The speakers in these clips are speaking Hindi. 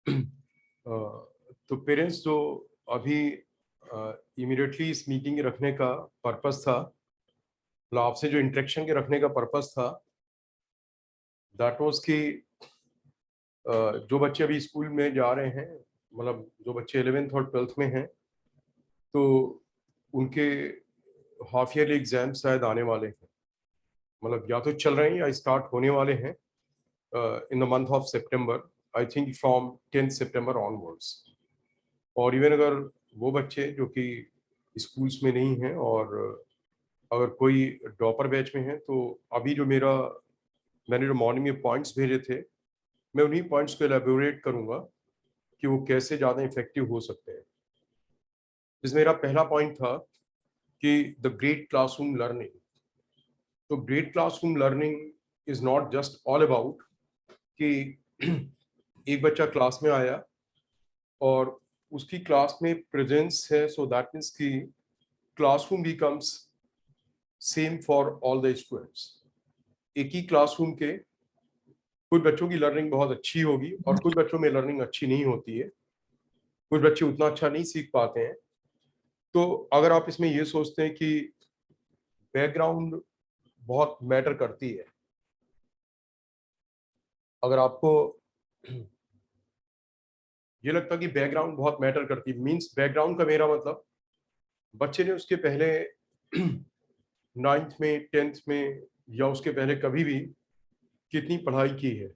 तो पेरेंट्स जो अभी इमीडिएटली इस मीटिंग रखने का पर्पस था, मतलब आपसे जो इंटरेक्शन के रखने का पर्पस था, दैट वाज कि जो बच्चे अभी स्कूल में जा रहे हैं, मतलब जो बच्चे 11th और 12th में हैं, तो उनके हाफ ईयरली एग्जाम शायद आने वाले हैं, मतलब या तो चल रहे हैं या स्टार्ट होने वाले हैं in the month of September, I think from 10th September onwards. और इवन अगर वो बच्चे जो कि स्कूल्स में नहीं हैं और अगर कोई ड्रॉपर बैच में है, तो अभी जो मैंने जो मॉर्निंग में पॉइंट्स भेजे थे, मैं उन्हीं पॉइंट्स को एलेबोरेट करूंगा कि वो कैसे ज़्यादा इफेक्टिव हो सकते हैं। जिस मेरा पहला पॉइंट था कि द ग्रेट क्लासरूम लर्निंग। तो great classroom learning is not just all about कि एक बच्चा क्लास में आया और उसकी क्लास में प्रेजेंस है, सो दैट मीन्स कि classroom becomes same for all the students. एक ही क्लासरूम के कुछ बच्चों की लर्निंग बहुत अच्छी होगी और कुछ बच्चों में लर्निंग अच्छी नहीं होती है, कुछ बच्चे उतना अच्छा नहीं सीख पाते हैं। तो अगर आप इसमें ये सोचते हैं कि बैकग्राउंड बहुत मैटर करती है, अगर आपको ये लगता है कि बैकग्राउंड बहुत मैटर करती है, मींस बैकग्राउंड का मेरा मतलब बच्चे ने उसके पहले 9th में 10th में या उसके पहले कभी भी कितनी पढ़ाई की है,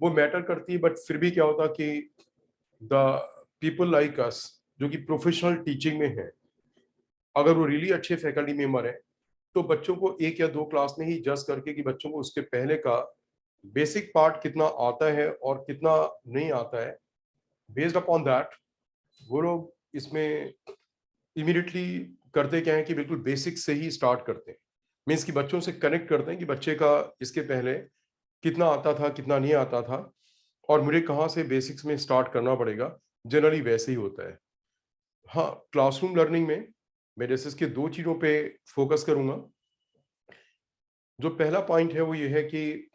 वो मैटर करती है। बट फिर भी क्या होता कि द पीपल लाइक अस जो कि प्रोफेशनल टीचिंग में है, अगर वो रियली अच्छे फैकल्टी मेंबर है, तो बच्चों को एक या दो क्लास में ही जज करके कि बच्चों को उसके पहले का बेसिक पार्ट कितना आता है और कितना नहीं आता है, बेस्ड अपॉन दैट वो लोग इसमें इमीडिएटली करते क्या है कि बिल्कुल बेसिक से ही स्टार्ट करते हैं। मीन्स कि बच्चों से कनेक्ट करते हैं कि बच्चे का इसके पहले कितना आता था, कितना नहीं आता था, और मुझे कहाँ से बेसिक्स में स्टार्ट करना पड़ेगा। जनरली वैसे ही होता है। हाँ, क्लासरूम लर्निंग में मैं जैसे इसके दो चीज़ों पे फोकस करूंगा। जो पहला पॉइंट है वो ये है कि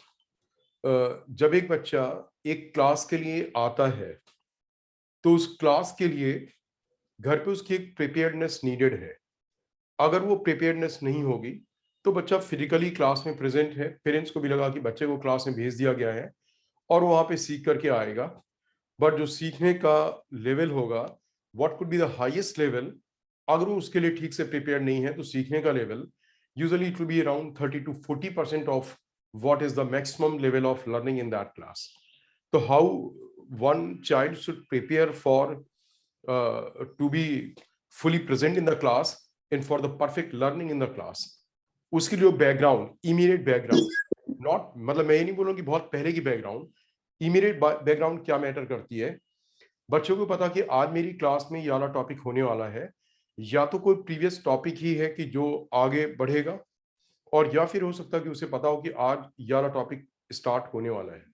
जब एक बच्चा एक क्लास के लिए आता है, तो उस क्लास के लिए घर पे उसकी एक प्रिपेयर्डनेस नीडेड है। अगर वो प्रिपेयर्डनेस नहीं होगी, तो बच्चा फिजिकली क्लास में प्रेजेंट है, पेरेंट्स को भी लगा कि बच्चे को क्लास में भेज दिया गया है और वो वहाँ पे सीख करके आएगा। बट जो सीखने का लेवल होगा, what could be the highest level, अगर वो उसके लिए ठीक से प्रिपेयर नहीं है, तो सीखने का level usually it will be around 30 to 40% of what is the maximum level of learning in that class. So how one child should prepare for to be fully present in the class and for the perfect learning in the class, उसके लिए बैकग्राउंड, इमीडिएट बैकग्राउंड, नॉट मतलब मैं ये नहीं बोलूँ कि बहुत पहले की बैकग्राउंड, इमीडिएट बैकग्राउंड क्या मैटर करती है। बच्चों को पता कि आज मेरी क्लास में ये वाला टॉपिक होने वाला है, या तो कोई प्रीवियस टॉपिक ही है कि जो आगे बढ़ेगा, और या फिर हो सकता है कि उसे पता हो कि आज ये वाला टॉपिक स्टार्ट होने वाला है।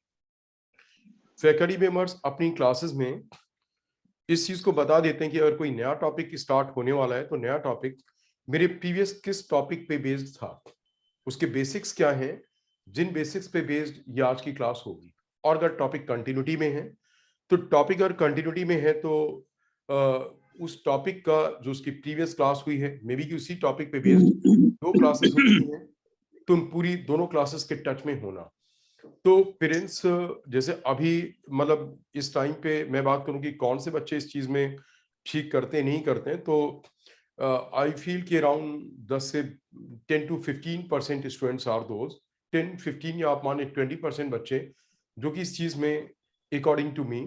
फैकल्टी मेंबर्स अपनी क्लासेस में इस चीज को बता देते हैं कि अगर कोई नया टॉपिक स्टार्ट होने वाला है, तो नया टॉपिक मेरे प्रीवियस किस टॉपिक पे बेस्ड था, उसके बेसिक्स क्या हैं, जिन बेसिक्स पे बेस्ड ये आज की क्लास होगी। और अगर टॉपिक कंटिन्यूटी में है, तो टॉपिक अगर कंटिन्यूटी में है, तो उस टॉपिक का जो उसकी प्रीवियस क्लास हुई है, मे बी कि उसी टॉपिक पे बेस्ड दो क्लासेस हुई हैं, तो उन पूरी दोनों क्लासेस के टच में होना। तो पेरेंट्स जैसे अभी मतलब इस टाइम पे मैं बात करूं कि कौन से बच्चे इस चीज में ठीक करते नहीं करते हैं, तो आई फील कि अराउंड 10 से 10 to 15% स्टूडेंट्स आर दोज, 10-15 या आप माने 20% बच्चे जो कि इस चीज में अकॉर्डिंग टू मी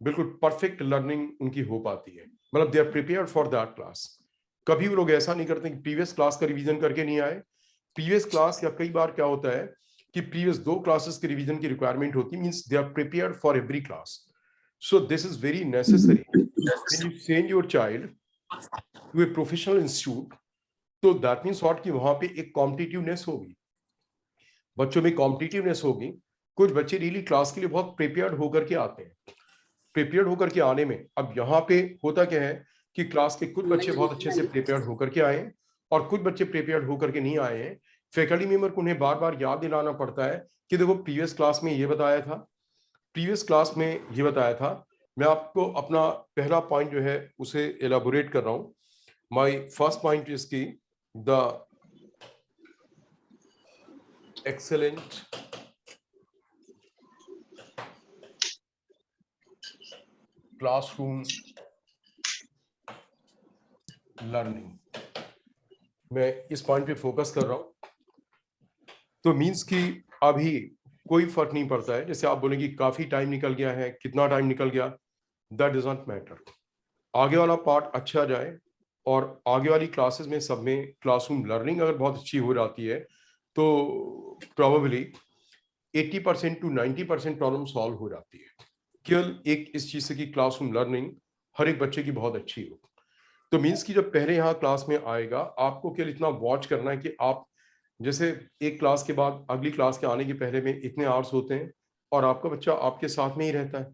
बिल्कुल परफेक्ट लर्निंग उनकी हो पाती है, मतलब they are prepared for that class. कभी वो लोग ऐसा नहीं करते कि प्रीवियस क्लास का रिवीजन करके नहीं आए। प्रीवियस क्लास या कई बार क्या होता है कि प्रीवियस दो क्लासेस के रिवीजन की रिक्वायरमेंट होती है, means they are prepared for every class. So this is very necessary when you send your child to a professional institute. तो दैट मीन्स व्हाट कि वहां पे एक कॉम्पिटिटिवनेस होगी, बच्चों में कॉम्पिटिटिवनेस होगी। कुछ बच्चे रियली क्लास के लिए बहुत प्रिपेयर्ड होकर के आते हैं। प्रिपेयर्ड होकर के आने में अब यहाँ पे होता क्या है कि क्लास के कुछ बच्चे बहुत अच्छे से प्रिपेयर्ड होकर के आए हैं और कुछ बच्चे प्रिपेयर्ड होकर के नहीं आए हैं। फैकल्टी मेंबर को उन्हें बार बार याद दिलाना पड़ता है कि देखो प्रीवियस क्लास में ये बताया था, प्रीवियस क्लास में ये बताया था, मैं आपको अपना पहला पॉइंट जो है उसे एलाबोरेट कर रहा हूं. माय फर्स्ट पॉइंट इज की द एक्सेलेंट क्लासरूम लर्निंग. मैं इस पॉइंट पे फोकस कर रहा हूं. तो मींस कि अभी कोई फर्क नहीं पड़ता है. जैसे आप बोलेंगे काफी टाइम निकल गया है, कितना टाइम निकल गया, दैट डज नॉट मैटर. आगे वाला पार्ट अच्छा जाए और आगे वाली क्लासेस में सब में क्लासरूम लर्निंग अगर बहुत अच्छी हो जाती है तो प्रोबेबली 80% टू 90% प्रॉब्लम सॉल्व हो जाती है. केवल एक इस चीज से कि क्लासरूम लर्निंग हर एक बच्चे की बहुत अच्छी हो. तो मीन्स कि जब पहले यहाँ क्लास में आएगा आपको केवल इतना वॉच करना है कि आप जैसे एक क्लास के बाद अगली क्लास के आने के पहले में इतने आवर्स होते हैं और आपका बच्चा आपके साथ में ही रहता है.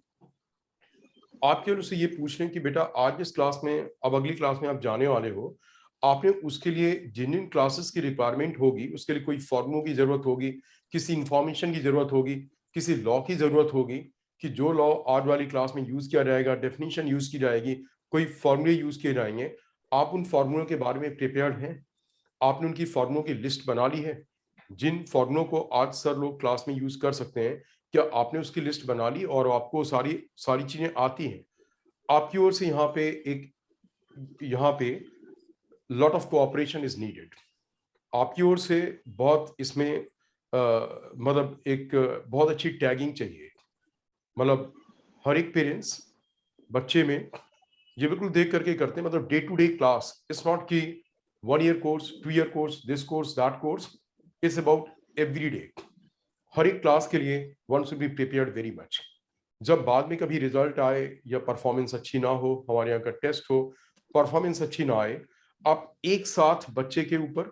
आप केवल उससे ये पूछ लें कि बेटा आज जिस क्लास में अब अगली क्लास में आप जाने वाले हो, आपने उसके लिए जिन जिन क्लासेस की रिक्वायरमेंट होगी उसके लिए कोई फॉर्मूलों की जरूरत होगी, किसी इंफॉर्मेशन की जरूरत होगी, किसी लॉ की जरूरत होगी कि जो लॉ आज वाली क्लास में यूज किया जाएगा, डेफिनेशन यूज की जाएगी, कोई फॉर्मूले यूज किए जाएंगे, आप उन फॉर्मूलों के बारे में प्रिपेयर्ड हैं. आपने उनकी फॉर्मूलों की लिस्ट बना ली है. जिन फॉर्मूलों को आज सर लोग क्लास में यूज कर सकते हैं, क्या आपने उसकी लिस्ट बना ली और आपको सारी सारी चीजें आती हैं? आपकी ओर से यहाँ पे lot of cooperation is needed. आपकी ओर से बहुत इसमें मतलब एक बहुत अच्छी टैगिंग चाहिए. मतलब हर एक पेरेंट्स बच्चे में ये बिल्कुल देख करके करते हैं. मतलब day to day class it's not कि 1 year course, 2 year course, this course, that course. It's about every day. हर एक क्लास के लिए one should be prepared very much. जब बाद में कभी रिजल्ट आए या परफॉर्मेंस अच्छी ना हो, हमारे यहाँ का टेस्ट हो, परफॉर्मेंस अच्छी ना आए, आप एक साथ बच्चे के ऊपर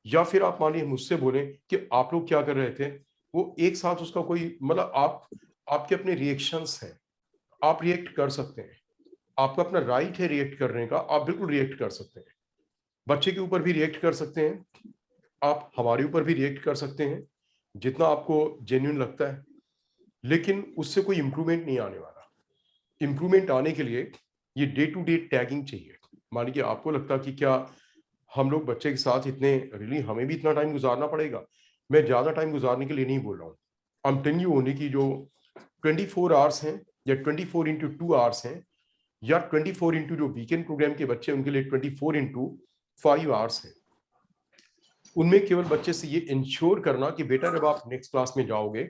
या फिर आप मानिए मुझसे बोलें कि आप लोग क्या कर रहे थे, वो एक साथ उसका कोई मतलब आपके अपने रिएक्शंस हैं, आप रिएक्ट कर सकते हैं. आपका अपना राइट है रिएक्ट करने का, आप बिल्कुल रिएक्ट कर सकते हैं. बच्चे के ऊपर भी रिएक्ट कर सकते हैं, आप हमारे ऊपर भी रिएक्ट कर सकते हैं जितना आपको जेन्युइन लगता है. लेकिन उससे कोई इंप्रूवमेंट नहीं आने वाला. इंप्रूवमेंट आने के लिए ये डे टू डे टैगिंग चाहिए. मान लीजिए आपको लगता कि क्या हम लोग बच्चे के साथ इतने रियली हमें भी इतना टाइम गुजारना पड़ेगा. मैं ज्यादा टाइम गुजारने के लिए नहीं बोल रहा हूँ. I am telling you only की जो 24 आवर्स हैं या 24/2 आवर्स हैं या 24 जो वीकेंड प्रोग्राम के बच्चे उनके लिए 24/5 आवर्स हैं. उनमें केवल बच्चे से ये इंश्योर करना कि बेटा जब आप नेक्स्ट क्लास में जाओगे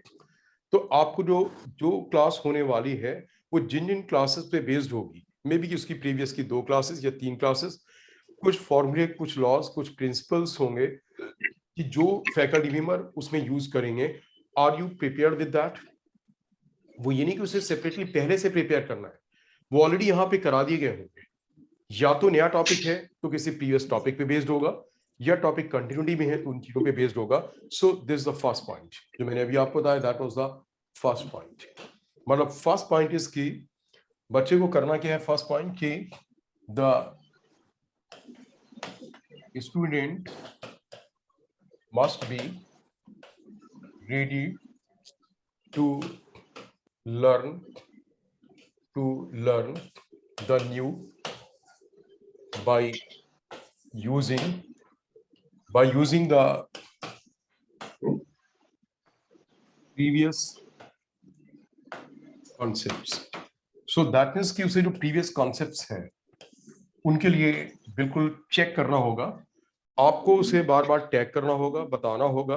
तो आपको जो जो क्लास होने वाली है वो जिन जिन क्लासेस पे बेस्ड होगी, मे बी कि उसकी प्रीवियस की 2 क्लासेस या 3 क्लासेस, कुछ फॉर्मूले, कुछ लॉज, कुछ प्रिंसिपल्स होंगे कि जो फैकल्टी मेंबर उसमें यूज करेंगे. Are you prepared with that? वो ये नहीं कि उसे सेपरेटली पहले से प्रिपेयर करना है, वो ऑलरेडी यहाँ पे करा दिए गए होंगे. या तो नया टॉपिक है तो किसी प्रीवियस टॉपिक पे बेस्ड होगा, या टॉपिक कंटिन्यूटी में है तो उन चीजों पे बेस्ड होगा. So this is the first point जो मैंने अभी आपको बताया, that was the first point. मतलब फर्स्ट पॉइंट इज कि बच्चे को करना क्या है. फर्स्ट पॉइंट कि the student must be ready to learn the new by using the previous concepts. So that means कि उसे जो previous concepts हैं उनके लिए बिल्कुल चेक करना होगा. आपको उसे बार बार टैग करना होगा, बताना होगा,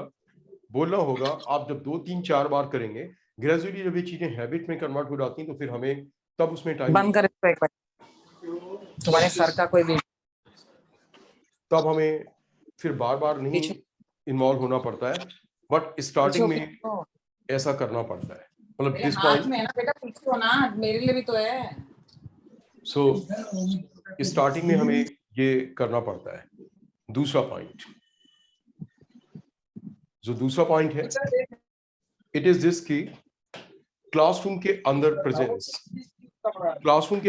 बोलना होगा. आप जब 2, 3, 4 बार करेंगे, ग्रेजुअली जब ये चीजें हैबिट में कन्वर्ट हो जाती हैं तो फिर हमें तब उसमें टाइम बंद कर इसको एक बार. तुम्हारे सर का कोई भी तब हमें फिर बार बार नहीं इन्वॉल्व होना पड़ता है. बट स्टार्टिंग में ऐसा करना पड़ता है. मतलब दिस पॉइंट में ना बेटा पूछो ना, मेरे लिए भी तो है. सो स्टार्टिंग में हमें ये करना पड़ता है. दूसरा पॉइंट, जो दूसरा पॉइंट है, इट इज दिस की क्लासरूम के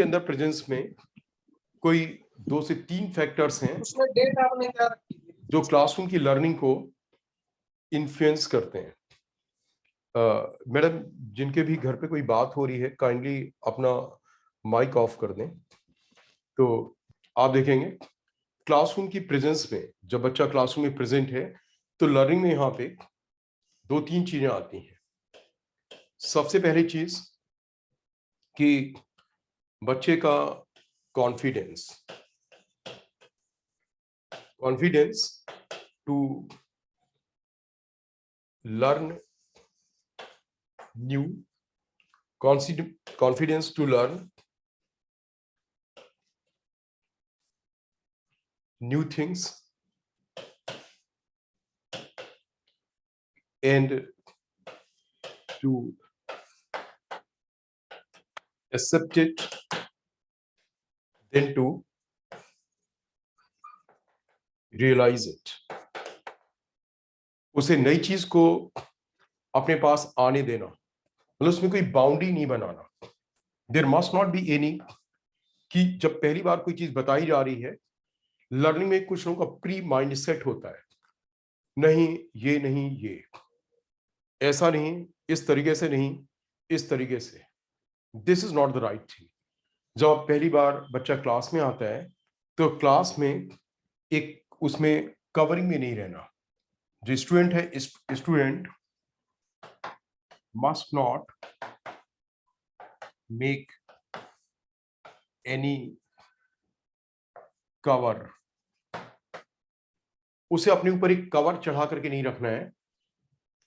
अंदर प्रेजेंस में कोई 2 से 3 फैक्टर्स हैं जो क्लासरूम की लर्निंग को इन्फ्लुएंस करते हैं. मैडम, जिनके भी घर पे कोई बात हो रही है काइंडली अपना माइक ऑफ कर दें। तो आप देखेंगे क्लासरूम की प्रेजेंस में, जब बच्चा क्लासरूम में प्रेजेंट है तो लर्निंग में यहाँ पे 2-3 चीजें आती हैं। सबसे पहली चीज कि बच्चे का confidence to learn new, confidence to learn new things and to accept it, then to realize it. उसे नई चीज को अपने पास आने देना, मतलब उसमें कोई बाउंड्री नहीं बनाना। There must not be any कि जब पहली बार कोई चीज बताई जा रही है, लर्निंग में कुछ लोगों का प्री माइंड सेट होता है, नहीं ये नहीं, ये ऐसा नहीं, इस तरीके से नहीं, इस तरीके से। This is not the right thing. जब पहली बार बच्चा क्लास में आता है तो क्लास में एक उसमें कवरिंग में नहीं रहना। जो स्टूडेंट है, student must not make any cover. उसे अपने ऊपर एक कवर चढ़ा करके नहीं रखना है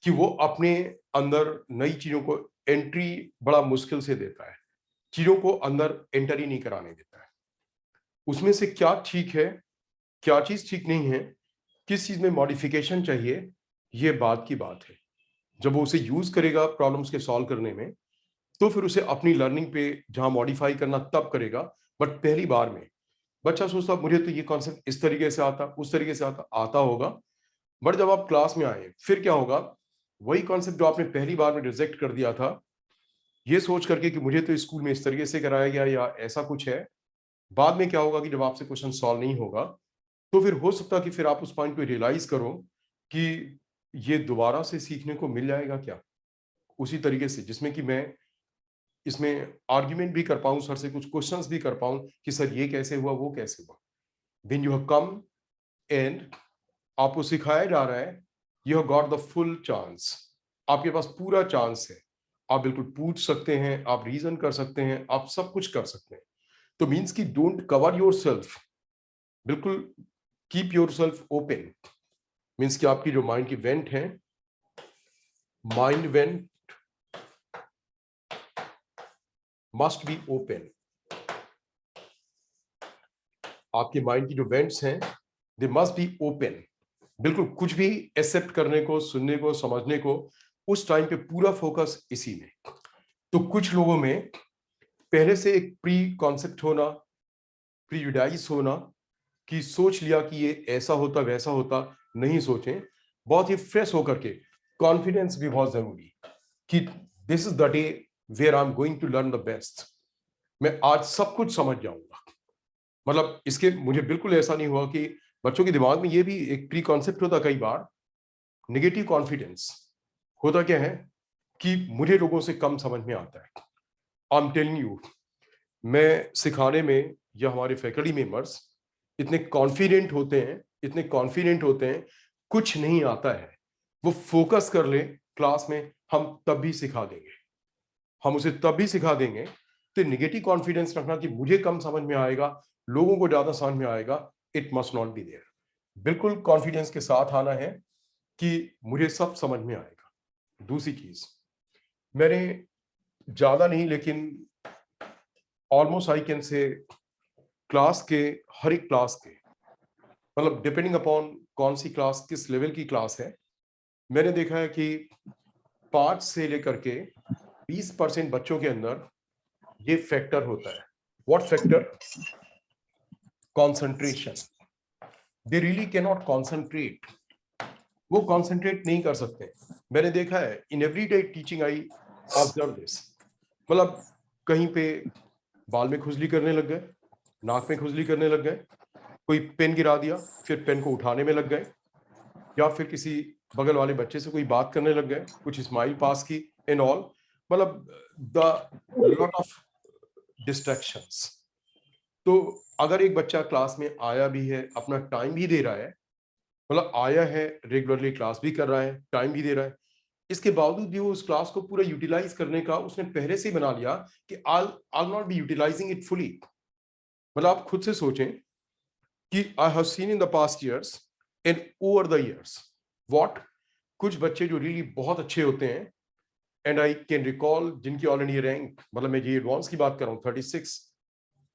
कि वो अपने अंदर नई चीजों को एंट्री बड़ा मुश्किल से देता है, चीजों को अंदर एंटर ही नहीं कराने देता है। उसमें से क्या ठीक है, क्या चीज ठीक नहीं है, किस चीज में मॉडिफिकेशन चाहिए, ये बात की बात है। जब वो उसे यूज करेगा प्रॉब्लम्स के सॉल्व करने में, तो फिर उसे अपनी लर्निंग पे जहां मॉडिफाई करना तब करेगा। बट पहली बार में बच्चा सोचता मुझे तो ये कॉन्सेप्ट इस तरीके से आता, उस तरीके से आता होगा। बट जब आप क्लास में आए फिर क्या होगा, वही कॉन्सेप्ट जो आपने पहली बार में रिजेक्ट कर दिया था, ये सोच करके कि मुझे तो स्कूल में इस तरीके से कराया गया या ऐसा कुछ है, बाद में क्या होगा कि जब आपसे क्वेश्चन सॉल्व नहीं होगा तो फिर हो सकता है कि फिर आप उस पॉइंट पे रियलाइज करो कि ये दोबारा से सीखने को मिल जाएगा क्या, उसी तरीके से जिसमें कि मैं इसमें आर्ग्यूमेंट भी कर पाऊं, सर से कुछ क्वेश्चंस भी कर पाऊं कि सर ये कैसे हुआ, वो कैसे हुआ। When you have come and आपको सिखाया जा रहा है, you have got the full chance, आपके पास पूरा चांस है, आप बिल्कुल पूछ सकते हैं, आप रीजन कर सकते हैं, आप सब कुछ कर सकते हैं। तो मीन्स की डोंट कवर योरसेल्फ, बिल्कुल कीप योरसेल्फ ओपन। मीन्स कि आपकी जो माइंड की वेंट है, mind went must be open. आपकी माइंड की जो वेंट्स हैं दे मस्ट बी ओपन, बिल्कुल कुछ भी एक्सेप्ट करने को, सुनने को, समझने को, उस टाइम पे पूरा फोकस इसी में। तो कुछ लोगों में पहले से एक प्री कॉन्सेप्ट होना, प्रीजुडाइज होना, कि सोच लिया कि ये ऐसा होता वैसा होता, नहीं सोचें। बहुत ही फ्रेश होकर के, कॉन्फिडेंस भी बहुत जरूरी कि this is the day where I am going to learn the best. मैं आज सब कुछ समझ जाऊंगा। मतलब इसके मुझे बिल्कुल ऐसा नहीं हुआ कि बच्चों के दिमाग में ये भी एक प्री कॉन्सेप्ट होता कई बार, नेगेटिव कॉन्फिडेंस होता क्या है कि मुझे लोगों से कम समझ में आता है। आई एम टेलिंग यू, मैं सिखाने में या हमारे फैकल्टी मेंबर्स इतने कॉन्फिडेंट होते हैं, इतने कॉन्फिडेंट होते हैं, कुछ नहीं आता है, वो फोकस कर ले क्लास में, हम तब भी सिखा देंगे, हम उसे तब भी सिखा देंगे। तो नेगेटिव कॉन्फिडेंस रखना कि मुझे कम समझ में आएगा, लोगों को ज्यादा समझ में आएगा, it must not be there. बिल्कुल कॉन्फिडेंस के साथ आना है कि मुझे सब समझ में आएगा। दूसरी चीज, मैंने ज्यादा नहीं लेकिन almost I can say class के, हर एक क्लास के, मतलब डिपेंडिंग अपॉन कौन सी क्लास, किस लेवल की क्लास है, मैंने देखा है कि 5 से लेकर के 20% बच्चों के अंदर ये फैक्टर होता है। What factor? Concentration. They really can not concentrate, वो कॉन्सेंट्रेट नहीं कर सकते। मैंने देखा है in everyday teaching, I observe this. मतलब कहीं पे बाल में खुजली करने लग गए, नाक में खुजली करने लग गए, कोई पेन गिरा दिया, फिर पेन को उठाने में लग गए, या फिर किसी बगल वाले बच्चे से कोई बात करने लग गए, कुछ स्माइल पास की एंड ऑल, मतलब द लॉट ऑफ डिस्ट्रैक्शंस। तो अगर एक बच्चा क्लास में आया भी है, अपना टाइम भी दे रहा है, मतलब आया है, रेगुलरली क्लास भी कर रहा है, टाइम भी दे रहा है, इसके बावजूद भी वो उस क्लास को पूरा यूटिलाइज करने का उसने पहले से ही बना लिया कि I not be utilizing it fully. मतलब आप खुद से सोचें कि I have seen in the past years and over the years what, कुछ बच्चे जो रियली बहुत अच्छे होते हैं, एंड आई कैन रिकॉल जिनकी ऑल इंडिया रैंक, मतलब मैं ये एडवांस की बात कर रहा हूँ, 36,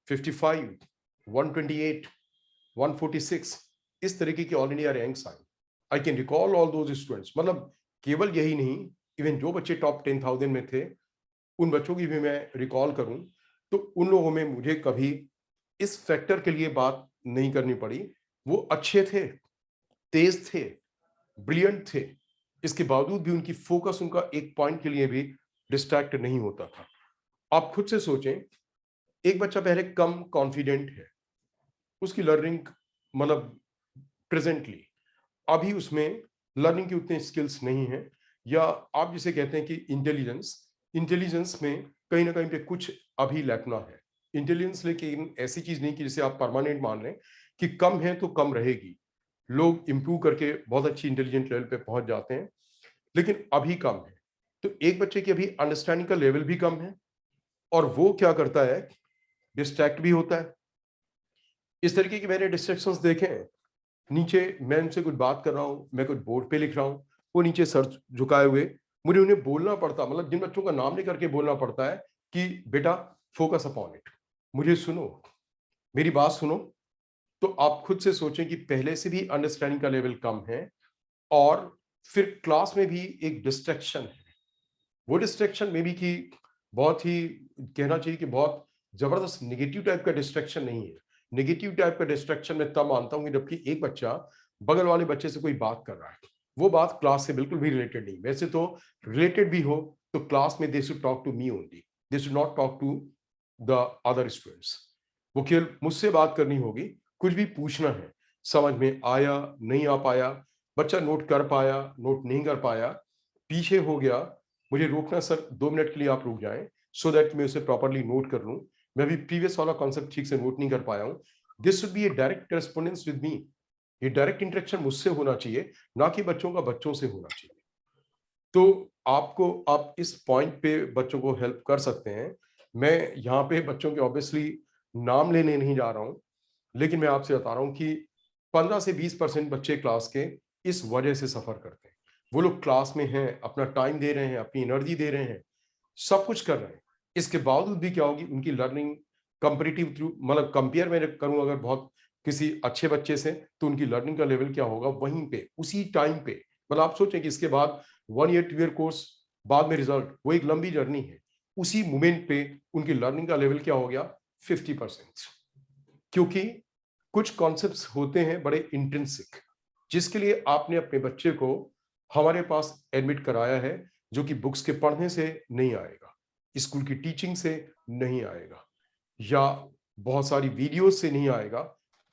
55, 128, 146, इस तरीके की all India ranks I. I can recall all those students. मतलब केवल यही नहीं, इवन जो बच्चे टॉप 10,000 में थे, उन बच्चों की भी मैं रिकॉल करूं तो उन लोगों में मुझे कभी इस फैक्टर के लिए बात नहीं करनी पड़ी। वो अच्छे थे, तेज थे, ब्रिलियंट थे, इसके बावजूद भी उनकी फोकस उनका एक पॉइंट के लिए भी डिस्ट्रैक्ट नहीं होता था। आप खुद से सोचें, एक बच्चा पहले कम कॉन्फिडेंट है, उसकी लर्निंग मतलब प्रेजेंटली अभी उसमें लर्निंग की उतने स्किल्स नहीं है, या आप जिसे कहते हैं कि इंटेलिजेंस, इंटेलिजेंस में कहीं ना कहीं पे कुछ अभी लैपना है। इंटेलिजेंस लेकिन ऐसी चीज नहीं कि जिसे आप परमानेंट मान लें कि कम है तो कम रहेगी। लोग इंप्रूव करके बहुत अच्छी इंटेलिजेंट लेवल पे पहुंच जाते हैं, लेकिन अभी कम है। तो एक बच्चे की अभी अंडरस्टैंडिंग का लेवल भी कम है, और वो क्या करता है, डिस्ट्रैक्ट भी होता है। इस तरीके के मैंने डिस्ट्रैक्शंस देखे हैं। नीचे मैं उनसे कुछ बात कर रहा हूँ, मैं कुछ बोर्ड पे लिख रहा हूँ, वो नीचे सर झुकाए हुए, मुझे उन्हें बोलना पड़ता, मतलब जिन बच्चों का नाम नहीं करके बोलना पड़ता है कि बेटा फोकस अपॉन इट, मुझे सुनो, मेरी बात सुनो। तो आप खुद से सोचें कि पहले से भी अंडरस्टैंडिंग का लेवल कम है, और फिर क्लास में भी एक डिस्ट्रैक्शन है। वो डिस्ट्रैक्शन में भी कि बहुत ही, कहना चाहिए कि बहुत जबरदस्त नेगेटिव टाइप का डिस्ट्रैक्शन नहीं है। नेगेटिव टाइप का डिस्ट्रैक्शन मैं तब मानता हूँ कि जबकि एक बच्चा बगल वाले बच्चे से कोई बात कर रहा है, वो बात क्लास से बिल्कुल भी रिलेटेड नहीं, वैसे तो रिलेटेड भी हो तो क्लास में they should talk to me only, they should not talk to the other students. वो केवल मुझसे बात करनी होगी, कुछ भी पूछना है, समझ में आया नहीं आ पाया, बच्चा नोट कर पाया नोट नहीं कर पाया, पीछे हो गया, मुझे रोकना, सर 2 मिनट के लिए आप रुक जाएं, सो दैट मैं उसे प्रॉपर्ली नोट कर लूं, मैं भी प्रीवियस वाला कॉन्सेप्ट ठीक से नोट नहीं कर पाया हूं। This should be A direct correspondence with me, ये डायरेक्ट इंटरेक्शन मुझसे होना चाहिए, ना कि बच्चों का बच्चों से होना चाहिए। तो आपको, आप इस पॉइंट पे बच्चों को हेल्प कर सकते हैं। मैं यहाँ पे बच्चों के ऑब्वियसली नाम लेने नहीं जा रहा हूँ, लेकिन मैं आपसे बता रहा हूँ कि 15 से 20% बच्चे क्लास के इस वजह से सफर करते हैं। वो लोग क्लास में हैं, अपना टाइम दे रहे हैं, अपनी एनर्जी दे रहे हैं, सब कुछ कर रहे हैं, इसके बावजूद भी क्या होगी, उनकी लर्निंग कंपेरेटिव थ्रू, मतलब कंपेयर मैं करूं अगर बहुत किसी अच्छे बच्चे से, तो उनकी लर्निंग का लेवल क्या होगा वहीं पे उसी टाइम पे। मतलब आप सोचें कि इसके बाद 1 ईयर 2 ईयर कोर्स, बाद में रिजल्ट, वो एक लंबी जर्नी है, उसी मोमेंट पे उनकी लर्निंग का लेवल क्या हो गया, 50%। क्योंकि कुछ कॉन्सेप्ट्स होते हैं बड़े इंट्रिंसिक, जिसके लिए आपने अपने बच्चे को हमारे पास एडमिट कराया है, जो कि बुक्स के पढ़ने से नहीं आएगा, स्कूल की टीचिंग से नहीं आएगा, या बहुत सारी वीडियोस से नहीं आएगा।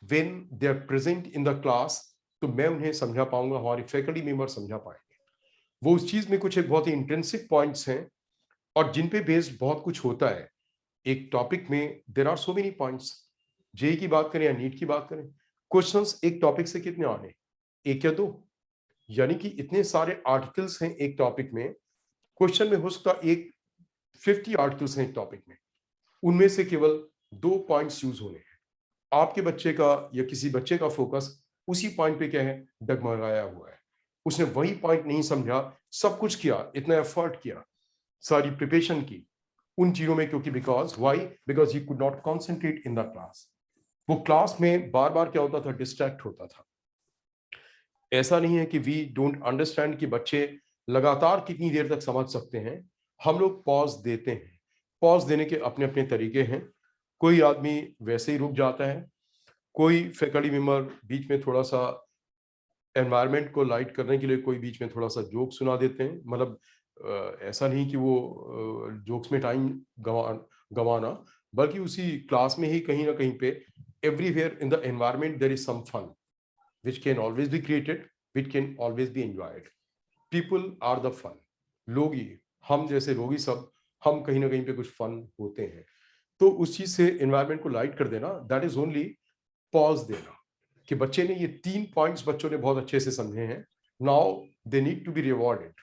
When they are present in the class, तो मैं उन्हें समझा पाऊंगा, हमारे फैकल्टी मेंबर समझा पाएंगे। वो उस चीज में कुछ एक बहुत ही इंट्रिंसिक पॉइंट्स हैं, और जिन पे बेस्ड बहुत कुछ होता है। एक टॉपिक में there are so many points, JEE की बात करें या नीट की बात करें, क्वेश्चंस एक टॉपिक से कितने आने, एक या दो, यानी कि इतने सारे आर्टिकल्स हैं एक टॉपिक में, क्वेश्चन में हो सकता एक 50 आर्टिकल्स हैं एक टॉपिक में, उनमें से केवल 2 पॉइंट्स यूज होने हैं। आपके बच्चे का या किसी बच्चे का फोकस उसी पॉइंट पे क्या है, डगमगाया हुआ है, उसने वही पॉइंट नहीं समझा, सब कुछ किया, इतना एफर्ट किया, सारी प्रिपरेशन की उन चीजों में, क्योंकि because he could not concentrate in the class. वो क्लास में बार बार क्या होता था, डिस्ट्रैक्ट होता था। ऐसा नहीं है कि वी डोंट अंडरस्टैंड कि बच्चे लगातार कितनी देर तक समझ सकते हैं, हम लोग पॉज देते हैं, पॉज देने के अपने अपने तरीके हैं। कोई आदमी वैसे ही रुक जाता है, कोई फैकल्टी मेंबर बीच में थोड़ा सा एनवायरनमेंट को लाइट करने के लिए कोई बीच में थोड़ा सा जोक सुना देते हैं, मतलब ऐसा नहीं कि वो जोक्स में टाइम गंवाना, बल्कि उसी क्लास में ही कहीं ना कहीं पे everywhere in the environment there is some fun which can always be created, which can always be enjoyed. People are the fun, लोग ही, हम जैसे लोग ही सब, हम कहीं ना कहीं पे कुछ फन होते हैं। तो उस चीज से एनवायरनमेंट को लाइट कर देना, दैट इज ओनली पॉज देना कि बच्चे ने ये 3 पॉइंट्स बच्चों ने बहुत अच्छे से समझे हैं, now they need to be rewarded.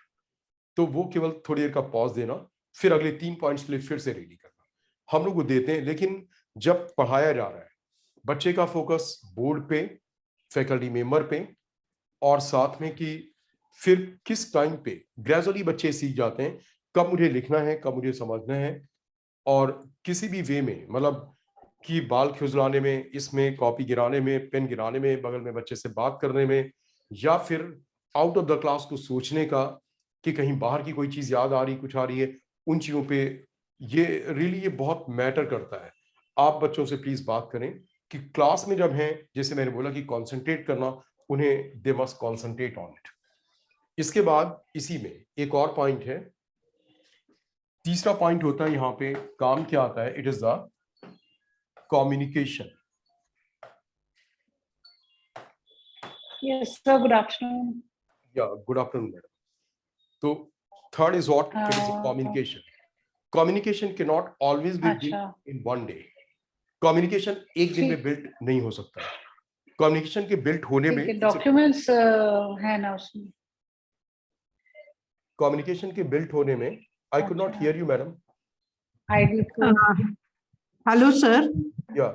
तो वो केवल थोड़ी देर का पॉज देना, फिर अगले 3 पॉइंट्स के लिए फिर से रेडी करना, हम लोग को देते हैं। लेकिन जब पढ़ाया जा रहा है, बच्चे का फोकस बोर्ड पे, फैकल्टी मेंबर पे, और साथ में कि फिर किस टाइम पे ग्रेजुअली बच्चे सीख जाते हैं कब मुझे लिखना है, कब मुझे समझना है, और किसी भी वे में, मतलब कि बाल खिजलाने में, इसमें कॉपी गिराने में, पेन गिराने में, बगल में बच्चे से बात करने में, या फिर आउट ऑफ द क्लास को सोचने का कि कहीं बाहर की कोई चीज याद आ रही, कुछ आ रही है, उन चीजों पे ये रियली ये बहुत मैटर करता है। आप बच्चों से प्लीज बात करें कि क्लास में जब हैं, जैसे मैंने बोला कि कंसंट्रेट करना, उन्हें they must concentrate on it. इसके बाद इसी में एक और पॉइंट है, तीसरा पॉइंट होता है यहाँ पे काम क्या आता है, it is the communication. Yes, sir. Good afternoon. या गुड आफ्टरनून मैडम। तो third is what, it is communication. Communication can not always be अच्छा। Built in one day. Communication एक दिन में बिल्ट नहीं हो सकता। कम्युनिकेशन के बिल्ट होने में, ठीक है, डॉक्यूमेंट्स है ना उसमें? कम्युनिकेशन के बिल्ट होने में, I could not here you madam. ID hello sir. या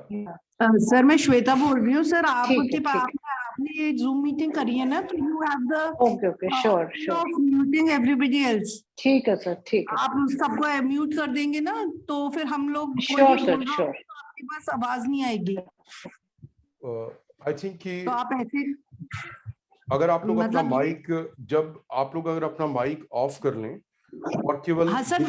सर मैं श्वेता बोल रही हूँ सर। ठीक आपके है, पास ठीक आपने ये जूम मीटिंग करी है ना, तो you have the okay okay, sure sure, muting everybody else. ठीक है सर, ठीक है, आप सबको म्यूट कर देंगे ना, तो फिर हम लोग कोई श्योर भी सर, बोल रहा श्योर। होगा तो आपके पास आवाज नहीं आएगी। आई थिंक कि तो आप ऐसे अगर आप लोग अपना मतलब माइक, जब आप लोग अगर अपना माइक ऑफ कर लें और केवल हाँ सर,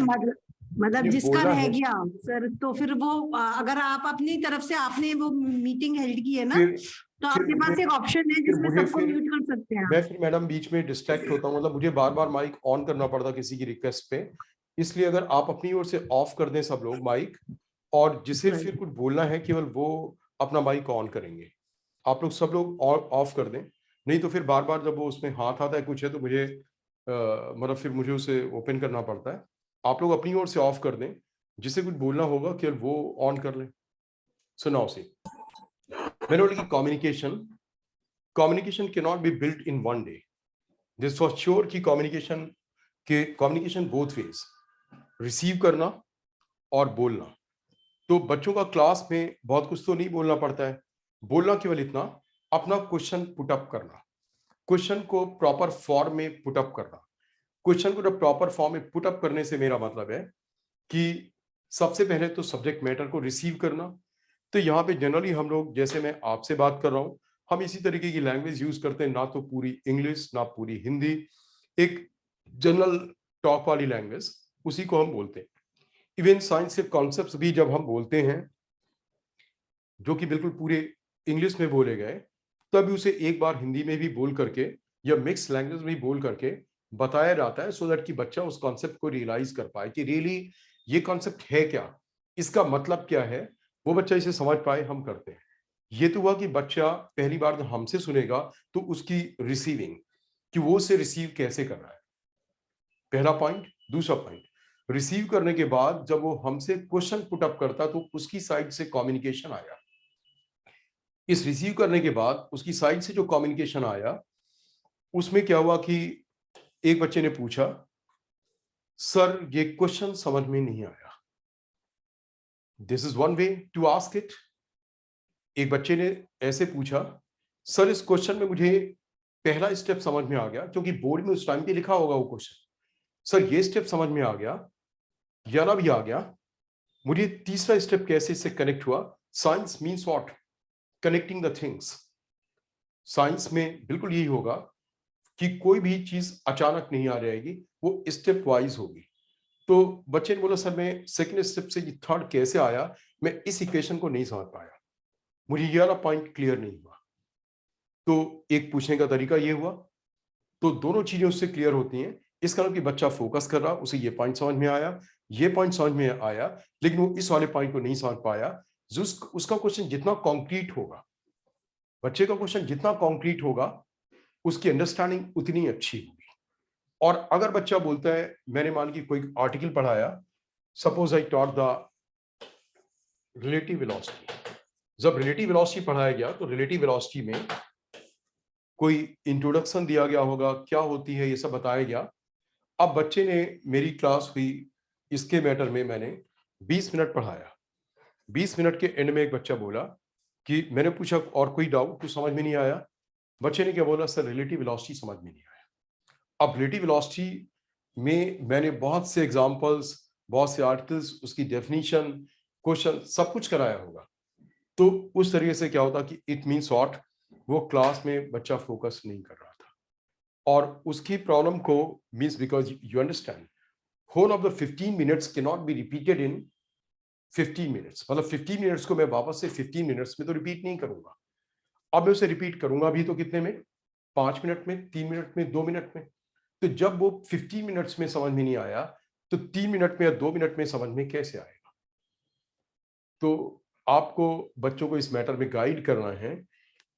मतलब ये जिसका बोलना रह है, गया सर, तो फिर वो अगर आप अपनी तरफ से आपने वो मीटिंग हेल्ड की है ना, फिर तो आपके पास एक ऑप्शन है जिसमें मुझे सबको म्यूट कर सकते हैं। मैं फिर मैडम बीच में डिस्ट्रैक्ट होता हूँ, मतलब मुझे बार बार माइक ऑन करना पड़ता किसी की रिक्वेस्ट पे। इसलिए अगर आप अपनी ओर से ऑफ कर दें सब लोग माइक, और जिसे फिर कुछ बोलना है केवल वो अपना माइक ऑन करेंगे, आप लोग सब लोग ऑफ कर दें। नहीं तो फिर बार बार जब वो उसमें हाथ आता है कुछ है तो मुझे मतलब फिर मुझे उसे ओपन करना पड़ता है। आप लोग अपनी ओर से ऑफ कर दें, जिसे कुछ बोलना होगा केवल वो ऑन कर लें। सुनाओ सी, मैंने बोला कि communication can not be built in one day. This for sure कि कम्युनिकेशन बोथ वेज, रिसीव करना और बोलना। तो बच्चों का क्लास में बहुत कुछ तो नहीं बोलना पड़ता है, बोलना केवल इतना, अपना क्वेश्चन पुट अप करना, क्वेश्चन को प्रॉपर फॉर्म में पुट अप करना। क्वेश्चन को जब प्रॉपर फॉर्म में पुट अप करने से मेरा मतलब है कि सबसे पहले तो सब्जेक्ट मैटर को रिसीव करना। तो यहाँ पे जनरली हम लोग, जैसे मैं आपसे बात कर रहा हूँ, हम इसी तरीके की लैंग्वेज यूज करते हैं, ना तो पूरी इंग्लिश ना पूरी हिंदी, एक जनरल टॉक वाली लैंग्वेज, उसी को हम बोलते हैं। इवन साइंस के कॉन्सेप्ट्स भी जब हम बोलते हैं जो कि बिल्कुल पूरे इंग्लिश में बोले गए, तब उसे एक बार हिंदी में भी बोल करके या मिक्स लैंग्वेज में भी बोल करके बताया जाता है, सो दैट कि बच्चा उस कॉन्सेप्ट को रियलाइज कर पाए कि रियली ये कॉन्सेप्ट है क्या, इसका मतलब क्या है, वो बच्चा इसे समझ पाए, हम करते हैं। ये तो हुआ कि बच्चा पहली बार जब हमसे सुनेगा तो उसकी रिसीविंग, कि वो उसे रिसीव कैसे कर रहा है, पहला पॉइंट। दूसरा पॉइंट, रिसीव करने के बाद जब वो हमसे क्वेश्चन पुट अप करता तो उसकी साइड से कम्युनिकेशन आया। इस रिसीव करने के बाद उसकी साइड से जो कम्युनिकेशन आया, उसमें क्या हुआ कि एक बच्चे ने पूछा, सर ये क्वेश्चन समझ में नहीं आया। This is one way to ask it. एक बच्चे ने ऐसे पूछा, सर इस क्वेश्चन में मुझे पहला स्टेप समझ में आ गया, क्योंकि बोर्ड में उस टाइम पे लिखा होगा वो क्वेश्चन, सर ये स्टेप समझ में आ गया, याना भी आ गया, मुझे तीसरा स्टेप कैसे इससे कनेक्ट हुआ। Science means what, connecting the things. Science में बिल्कुल यही होगा कि कोई भी चीज अचानक नहीं आ जाएगी, वो स्टेप वाइज होगी। तो बच्चे ने बोला, सर मैं सेकंड स्टेप से थर्ड कैसे आया, मैं इस इक्वेशन को नहीं समझ पाया, मुझे ये वाला पॉइंट क्लियर नहीं हुआ। तो एक पूछने का तरीका ये हुआ, तो दोनों चीजें उससे क्लियर होती हैं। इस कारण कि बच्चा फोकस कर रहा, उसे ये पॉइंट समझ में आया, ये पॉइंट समझ में आया, लेकिन वो इस वाले पॉइंट को नहीं समझ पाया। जो उसका क्वेश्चन जितना कॉन्क्रीट होगा, बच्चे का क्वेश्चन जितना कॉन्क्रीट होगा, उसकी अंडरस्टैंडिंग उतनी अच्छी होगी। और अगर बच्चा बोलता है मैंने मान की कोई आर्टिकल पढ़ाया, suppose I taught the relative velocity, जब रिलेटिव वेलोसिटी पढ़ाया गया तो रिलेटिव वेलोसिटी में कोई इंट्रोडक्शन दिया गया होगा, क्या होती है ये सब बताया गया। अब बच्चे ने, मेरी क्लास हुई इसके मैटर में, मैंने 20 मिनट पढ़ाया। 20 मिनट के एंड में एक बच्चा बोला कि मैंने पूछा और कोई डाउट, कुछ समझ में नहीं आया। बच्चे ने क्या बोला, सर रिलेटिव वेलोसिटी समझ में नहीं आया। अब रिलेटिव वेलोसिटी में मैंने बहुत से एग्जांपल्स, बहुत से आर्टिकल्स, उसकी डेफिनेशन, क्वेश्चन सब कुछ कराया होगा। तो उस तरीके से क्या होता कि इट मीन्स व्हाट, वो क्लास में बच्चा फोकस नहीं कर रहा था। और उसकी प्रॉब्लम को means because you understand whole of the 15 minutes can not be repeated in 15 minutes. मतलब 15 मिनट्स को मैं वापस से 15 मिनट्स में तो रिपीट नहीं करूंगा। अब मैं उसे रिपीट करूंगा भी तो कितने में, 5 मिनट में, 3 मिनट में, 2 मिनट में। तो जब वो 15 मिनट्स में समझ में नहीं आया तो 3 मिनट में या 2 मिनट में समझ में कैसे आएगा। तो आपको बच्चों को इस मैटर में गाइड करना है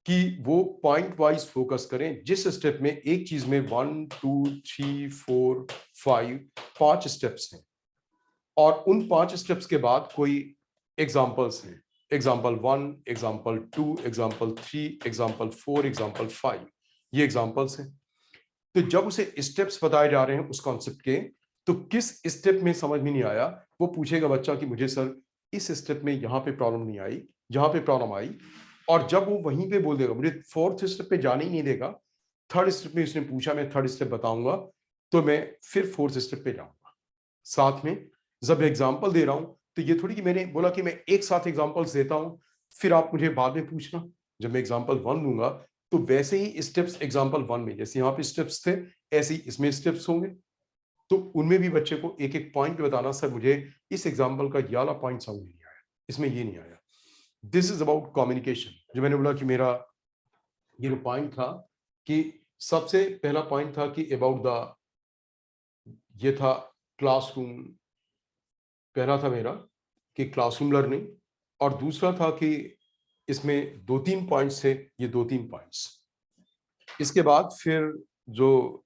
कि वो पॉइंट वाइज फोकस करें। जिस स्टेप में, एक चीज में 1 2 3 4 5 5 स्टेप्स हैं और उन 5 स्टेप्स के बाद कोई एग्जांपल्स हैं, example 1, example 2, example 3, example 4, example 5, ये एग्जांपल्स हैं। तो जब उसे स्टेप्स बताए जा रहे हैं उस कॉन्सेप्ट के, तो किस स्टेप में समझ में नहीं आया वो पूछेगा बच्चा कि मुझे सर इस स्टेप में यहाँ पे प्रॉब्लम नहीं आई, जहाँ पे प्रॉब्लम आई। और जब वो वहीं पे बोल देगा, मुझे 4th स्टेप पे जाने ही नहीं देगा, 3rd स्टेप में उसने पूछा, मैं 3rd स्टेप बताऊंगा, तो मैं फिर 4th स्टेप पे जाऊंगा। साथ में जब एग्जाम्पल दे रहा हूं तो ये थोड़ी कि मैंने बोला कि मैं एक साथ एग्जाम्पल्स देता हूं फिर आप मुझे बाद में पूछना। जब मैं एग्जाम्पल 1 दूंगा तो वैसे ही स्टेप्स एग्जाम्पल 1 में, जैसे यहाँ पे स्टेप्स थे ऐसे ही इसमें स्टेप्स होंगे। तो उनमें भी बच्चे को एक एक पॉइंट बताना, सर मुझे इस एग्जाम्पल का ये वाला पॉइंट समझ नहीं आया, इसमें ये नहीं आया। This is about communication. जो मैंने बोला कि मेरा ये जो पॉइंट था कि सबसे पहला पॉइंट था कि अबाउट द, ये था क्लासरूम, पहला था मेरा कि क्लासरूम लर्निंग, और दूसरा था कि इसमें 2-3 पॉइंट्स थे, ये 2-3 पॉइंट्स। इसके बाद फिर जो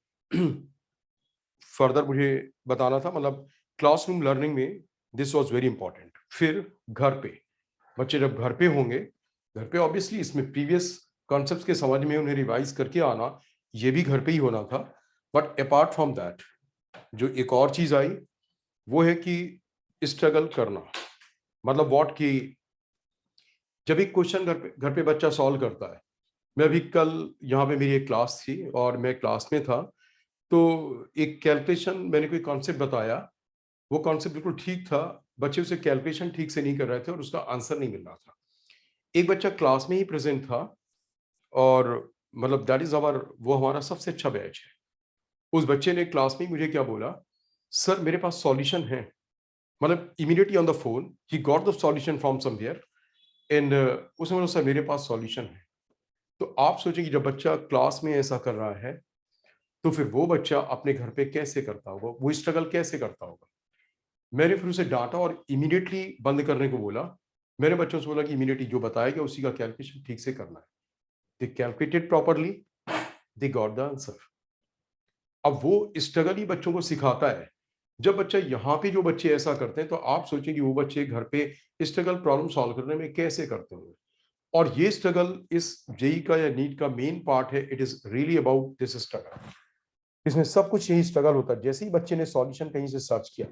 फर्दर मुझे बताना था, मतलब क्लासरूम लर्निंग में दिस वाज वेरी इंपॉर्टेंट। फिर घर पे बच्चे जब घर पे होंगे, घर पे ऑब्वियसली इसमें प्रीवियस कॉन्सेप्ट्स के समझ में उन्हें रिवाइज करके आना, ये भी घर पे ही होना था। बट अपार्ट फ्रॉम दैट जो एक और चीज आई वो है कि स्ट्रगल करना। मतलब व्हाट कि जब एक क्वेश्चन घर पे बच्चा सॉल्व करता है, मैं अभी कल यहाँ पे मेरी एक क्लास थी और मैं क्लास में था, तो एक कैलकुलेशन मैंने कोई कॉन्सेप्ट बताया, वो कॉन्सेप्ट बिल्कुल ठीक था, बच्चे उसे कैलकुलेशन ठीक से नहीं कर रहे थे और उसका आंसर नहीं मिल रहा था। एक बच्चा क्लास में ही प्रेजेंट था और मतलब दैट इज आवर, वो हमारा सबसे अच्छा बैच है। उस बच्चे ने क्लास में मुझे क्या बोला, सर मेरे पास सॉल्यूशन है। मतलब immediately on the phone he got the solution from somewhere and उसने बोला सर मेरे पास सॉल्यूशन है। तो आप सोचें कि जब बच्चा क्लास में ऐसा कर रहा है तो फिर वो बच्चा अपने घर पे कैसे करता होगा, वो स्ट्रगल कैसे करता होगा। मैंने फिर उसे डांटा और इमीडिएटली बंद करने को बोला। मैंने बच्चों से बोला कि इमीडिएटली जो बताएगा उसी का कैलकुलेशन ठीक से करना है। They calculated properly, they got the answer. अब वो स्ट्रगल ही बच्चों को सिखाता है। जब बच्चा यहाँ पे, जो बच्चे ऐसा करते हैं, तो आप सोचें कि वो बच्चे घर पे स्ट्रगल प्रॉब्लम सॉल्व करने में कैसे करते होंगे। और ये स्ट्रगल इस जेई का या नीट का मेन पार्ट है। It is really about this struggle. इसमें सब कुछ यही स्ट्रगल होता है। जैसे ही बच्चे ने सॉल्यूशन कहीं से सर्च किया,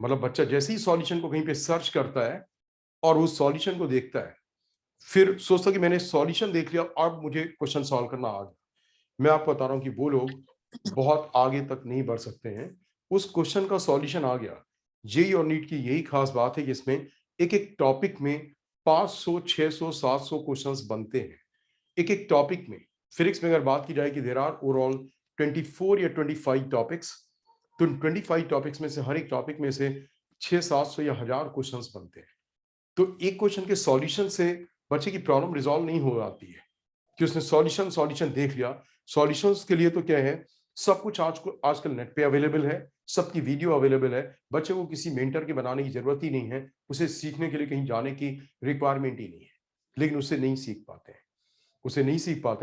मतलब बच्चा जैसे ही सॉल्यूशन को कहीं पे सर्च करता है और उस सॉल्यूशन को देखता है, फिर सोचता कि मैंने सॉल्यूशन देख लिया, अब मुझे क्वेश्चन सॉल्व करना आ गया। मैं आपको बता रहा हूं कि वो लोग बहुत आगे तक नहीं बढ़ सकते हैं। उस क्वेश्चन का सॉल्यूशन आ गया। जेई और नीट की यही खास बात है कि इसमें एक एक टॉपिक में 500 600 700 क्वेश्चंस बनते हैं एक एक टॉपिक में। फिजिक्स में अगर बात की जाए कि देयर आर ओवरऑल 24 या 25 टॉपिक्स, तो 25 टॉपिक्स में से हर एक टॉपिक में से 600-700 या 1000 क्वेश्चंस बनते हैं। तो एक क्वेश्चन के सॉल्यूशन से बच्चे की प्रॉब्लम रिजॉल्व नहीं हो जाती है कि उसने सॉल्यूशन देख लिया। सॉल्यूशंस के लिए तो क्या है, सब कुछ आजकल नेट पे अवेलेबल है, सबकी वीडियो अवेलेबल है। बच्चे को किसी मेंटर के बनाने की जरूरत ही नहीं है, उसे सीखने के लिए कहीं जाने की रिक्वायरमेंट ही नहीं है। लेकिन उससे नहीं सीख पाते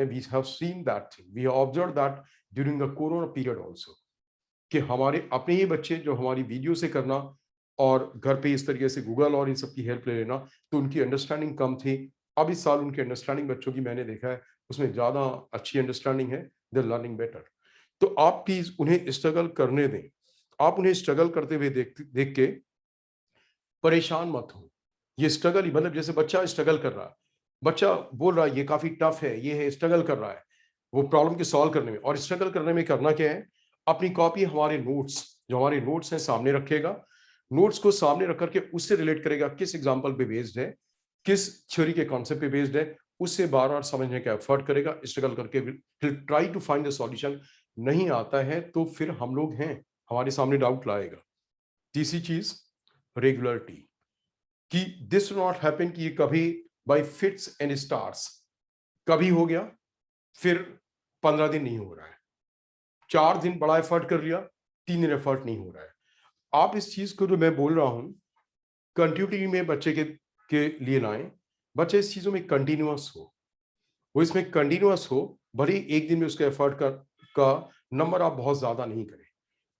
हैं, we have seen that thing, we have observe that during the corona period also, कि हमारे अपने ही बच्चे जो हमारी वीडियो से करना और घर पे इस तरीके से गूगल और इन सब की हेल्प ले लेना, तो उनकी अंडरस्टैंडिंग कम थी। अब इस साल उनकी अंडरस्टैंडिंग बच्चों की मैंने देखा है उसमें ज़्यादा अच्छी अंडरस्टैंडिंग है, दे लर्निंग बेटर। तो आप प्लीज उन्हें स्ट्रगल करने दें, आप उन्हें स्ट्रगल करते हुए देख के परेशान मत हो। ये स्ट्रगल ही, मतलब जैसे बच्चा स्ट्रगल कर रहा है, बच्चा बोल रहा है ये काफी टफ है, ये है, स्ट्रगल कर रहा है वो प्रॉब्लम के सॉल्व करने में। और स्ट्रगल करने में करना क्या है, अपनी कॉपी हमारे नोट्स, जो हमारे नोट्स हैं सामने रखेगा, नोट्स को सामने रख करके उससे रिलेट करेगा किस एग्जाम्पल पे बेस्ड है, किस थ्योरी के कॉन्सेप्ट पे बेस्ड है, उससे बार बार समझने का एफर्ट करेगा, स्ट्रगल करके will try to find the solution. नहीं आता है तो फिर हम लोग हैं, हमारे सामने डाउट लाएगा। तीसरी चीज रेगुलरिटी, कि दिस नॉट हैपन कि कभी बाय फिट्स एंड स्टार्स, कभी हो गया फिर 15 दिन नहीं हो रहा है, 4 दिन बड़ा एफर्ट कर लिया, 3 दिन एफर्ट नहीं हो रहा है। आप इस चीज को जो मैं बोल रहा हूं कंटिन्यूटी में बच्चे के लिए लाएं, बच्चे इस चीजों में कंटिन्यूअस हो, वो इसमें कंटिन्यूअस हो, भले ही एक दिन में उसका एफर्ट का नंबर आप बहुत ज्यादा नहीं करें।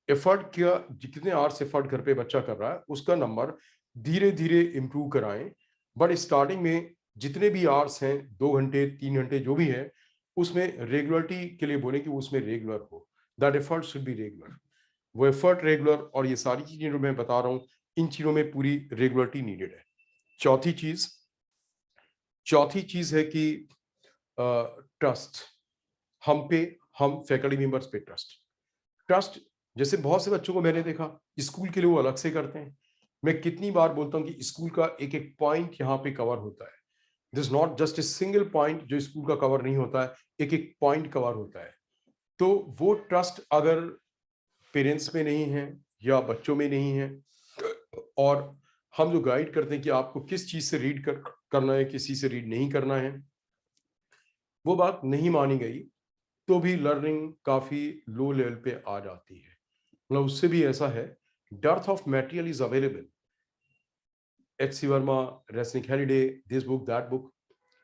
एफर्ट किया, जितने आवर्स एफर्ट घर पे बच्चा कर रहा है उसका नंबर धीरे धीरे इंप्रूव कराएं। बट स्टार्टिंग में जितने भी आवर्स हैं, 2 घंटे 3 घंटे जो भी है, उसमें रेगुलरिटी के लिए बोले कि उसमें रेगुलर हो, that effort should be regular, वो एफर्ट रेगुलर। और ये सारी चीजें जो मैं बता रहा हूँ इन चीजों में पूरी रेगुलरिटी नीडेड है। चौथी चीज है कि ट्रस्ट, हम फैकल्टी मेंबर्स पे ट्रस्ट। जैसे बहुत से बच्चों को मैंने देखा स्कूल के लिए वो अलग से करते हैं। मैं कितनी बार बोलता हूँ कि स्कूल का एक एक पॉइंट यहाँ पे कवर होता है, this not just a single point जो स्कूल का कवर नहीं होता है, एक एक पॉइंट कवर होता है। तो वो ट्रस्ट अगर पेरेंट्स में नहीं है या बच्चों में नहीं है, और हम जो गाइड करते हैं कि आपको किस चीज से रीड करना है, किसी से रीड नहीं करना है, वो बात नहीं मानी गई, तो भी लर्निंग काफी लो लेवल पे आ जाती है। मतलब उससे भी ऐसा है, depth of material is available, H C. Verma, Resnick Halliday, this book that book,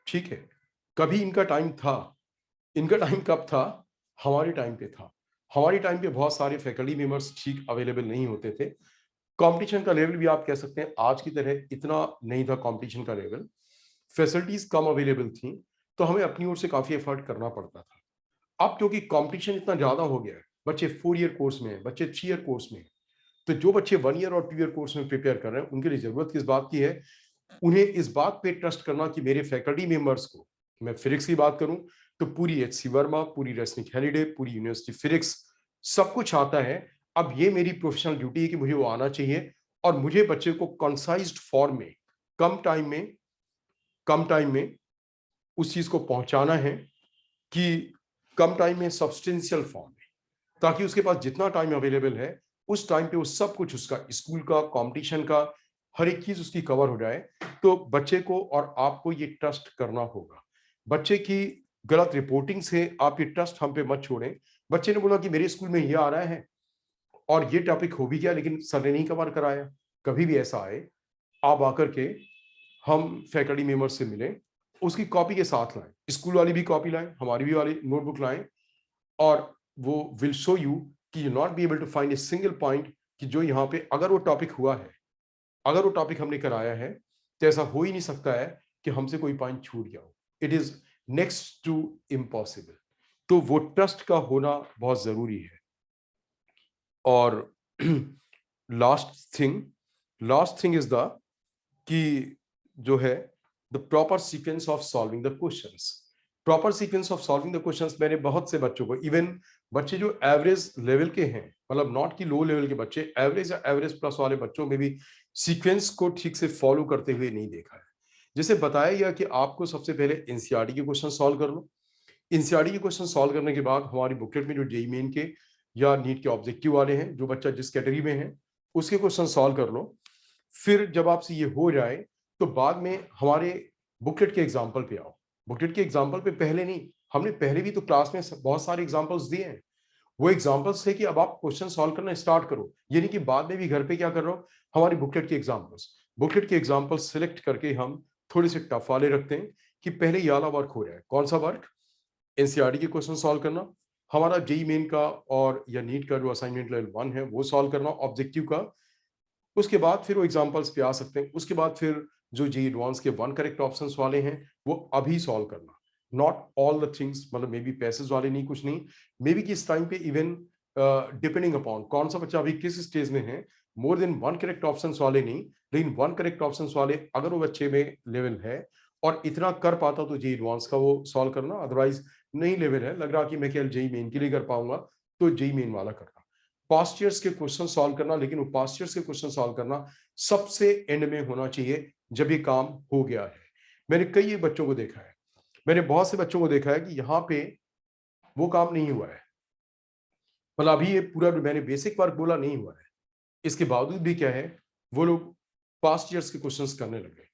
ठीक है। कभी इनका टाइम था, इनका टाइम कब था, हमारे टाइम पे था। हमारे टाइम पे बहुत सारे फैकल्टी मेंबर्स ठीक अवेलेबल नहीं होते थे। कंपटीशन का लेवल भी आप कह सकते हैं आज की तरह इतना नहीं था, कंपटीशन का लेवल, फैसिलिटीज कम अवेलेबल थी, तो हमें अपनी ओर से काफी एफर्ट करना पड़ता था। अब क्योंकि कंपटीशन इतना ज्यादा हो गया है, बच्चे 4 ईयर कोर्स में है, बच्चे 3 ईयर कोर्स में है, तो जो बच्चे 1 ईयर और 2 ईयर कोर्स में प्रिपेयर कर रहे हैं उनके लिए जरूरत किस बात की है, उन्हें इस बात पे ट्रस्ट करना कि मेरे फैकल्टी मेंबर्स को, मैं फिजिक्स की बात करूं तो पूरी एच.सी. वर्मा, पूरी रेसनिक हॉलिडे, पूरी यूनिवर्सिटी फिजिक्स सब कुछ आता है। अब ये मेरी प्रोफेशनल ड्यूटी है कि मुझे वो आना चाहिए, और मुझे बच्चे को कंसाइज्ड फॉर्म में कम टाइम में उस चीज को पहुंचाना है, कि कम टाइम में सब्सटेंशियल फॉर्म में, ताकि उसके पास जितना टाइम अवेलेबल है उस टाइम पे वो सब कुछ उसका स्कूल का, कंपटीशन का, हर एक चीज उसकी कवर हो जाए। तो बच्चे को और आपको ये ट्रस्ट करना होगा। बच्चे की गलत रिपोर्टिंग से आप ये ट्रस्ट हम पे मत छोड़ें। बच्चे ने बोला कि मेरे स्कूल में ये आ रहा है और ये टॉपिक हो भी गया लेकिन सर ने नहीं कवर कराया। कभी भी ऐसा आए, आप आकर के हम फैकल्टी मेंबर से मिलें, उसकी कॉपी के साथ लाएं, स्कूल वाली भी कॉपी लाएं, हमारी भी वाली नोटबुक लाएं, और वो विल शो यू कि you not be able to find a single point कि जो यहाँ पे अगर वो टॉपिक हुआ है, अगर वो टॉपिक हमने कराया है, तो ऐसा हो ही नहीं सकता है कि हमसे कोई पॉइंट छूट गया हो। It is next to impossible. तो वो ट्रस्ट का होना बहुत जरूरी है। और लास्ट थिंग इज द कि जो है the proper sequence of solving the questions. Proper sequence of solving the questions मैंने बहुत से बच्चों को, इवन बच्चे जो एवरेज लेवल के हैं, मतलब नॉट की लो लेवल के बच्चे, एवरेज या एवरेज प्लस वाले बच्चों में भी सीक्वेंस को ठीक से फॉलो करते हुए नहीं देखा है। जैसे बताया गया कि आपको सबसे पहले एनसीईआरटी के क्वेश्चन सॉल्व कर लो। एनसीईआरटी के क्वेश्चन सॉल्व करने के बाद हमारी बुकलेट में जो जेईई मेन के या नीट के ऑब्जेक्टिव वाले हैं, जो बच्चा जिस कैटेगरी में है उसके क्वेश्चन सॉल्व कर लो। फिर जब आपसे ये हो जाए तो बाद में हमारे बुकलेट के एग्जाम्पल पे आओ। बुकलेट के एग्जाम्पल पे पहले नहीं, हमने पहले भी तो क्लास में बहुत सारे एग्जाम्पल्स दिए हैं। वो एग्जाम्पल्स थे कि अब आप क्वेश्चन सॉल्व करना स्टार्ट करो, ये नहीं कि बाद में भी घर पे क्या कर रहे हो। हमारी बुकलेट के एग्जाम्पल्स सिलेक्ट करके हम थोड़े से टफ वाले रखते हैं कि पहले ये वाला वर्क हो रहा है। कौन सा वर्क? एनसीईआरटी के क्वेश्चन सॉल्व करना, हमारा जेई मेन का और या नीट का जो असाइनमेंट लेवल 1 है वो सॉल्व करना ऑब्जेक्टिव का। उसके बाद फिर वो एग्जांपल्स पे आ सकते हैं। उसके बाद फिर जो जेई एडवांस के 1 करेक्ट ऑप्शंस वाले हैं वो अभी सॉल्व करना, नॉट ऑल द थिंग्स, मतलब मे बी पैसेज वाले नहीं, कुछ नहीं, मे बी किस टाइम पे इवन डिपेंडिंग अपॉन कौन सा बच्चा अभी किस स्टेज में है, मोर देन 1 करेक्ट ऑप्शंस वाले नहीं, लेकिन 1 करेक्ट ऑप्शंस वाले अगर वो बच्चे में लेवल है और इतना कर पाता तो जेई एडवांस का वो सॉल्व करना, अदरवाइज नहीं लेवल है, लग रहा कि मैं केवल जेई मेन के लिए कर पाऊंगा तो जेई मेन वाला करना। पास्ट ईयर्स के क्वेश्चन सॉल्व करना, लेकिन वो पास्ट ईयर्स के क्वेश्चन सॉल्व करना सबसे एंड में होना चाहिए जब ये काम हो गया है। मैंने कई बच्चों को देखा है, मैंने बहुत से बच्चों को देखा है कि यहाँ पे वो काम नहीं हुआ है, मतलब अभी ये पूरा जो मैंने बेसिक वर्क बोला नहीं हुआ है, इसके बावजूद भी क्या है वो लोग पास्ट ईयर्स के क्वेश्चंस करने लगे।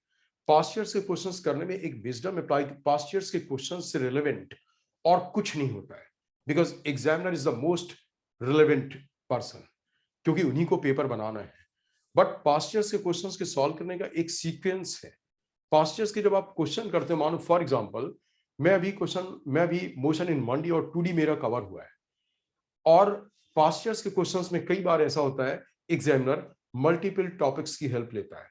पास्ट ईयर्स के क्वेश्चंस करने में एक विजडम अप्लाई, पास्ट ईयर्स के क्वेश्चंस से रिलेवेंट और कुछ नहीं होता है, because examiner is the most relevant person, क्योंकि उन्हीं को पेपर बनाना है। बट पास्ट ईयर्स के क्वेश्चंस के सॉल्व करने का एक सीक्वेंस है। पास्ट ईयर्स के जब आप क्वेश्चन करते हो, मानो फॉर एग्जांपल मैं अभी मोशन इन मंडी और 2D मेरा कवर हुआ है, और पास्ट ईयर्स के क्वेश्चंस में कई बार ऐसा होता है एग्जामिनर मल्टीपल टॉपिक्स की हेल्प लेता है,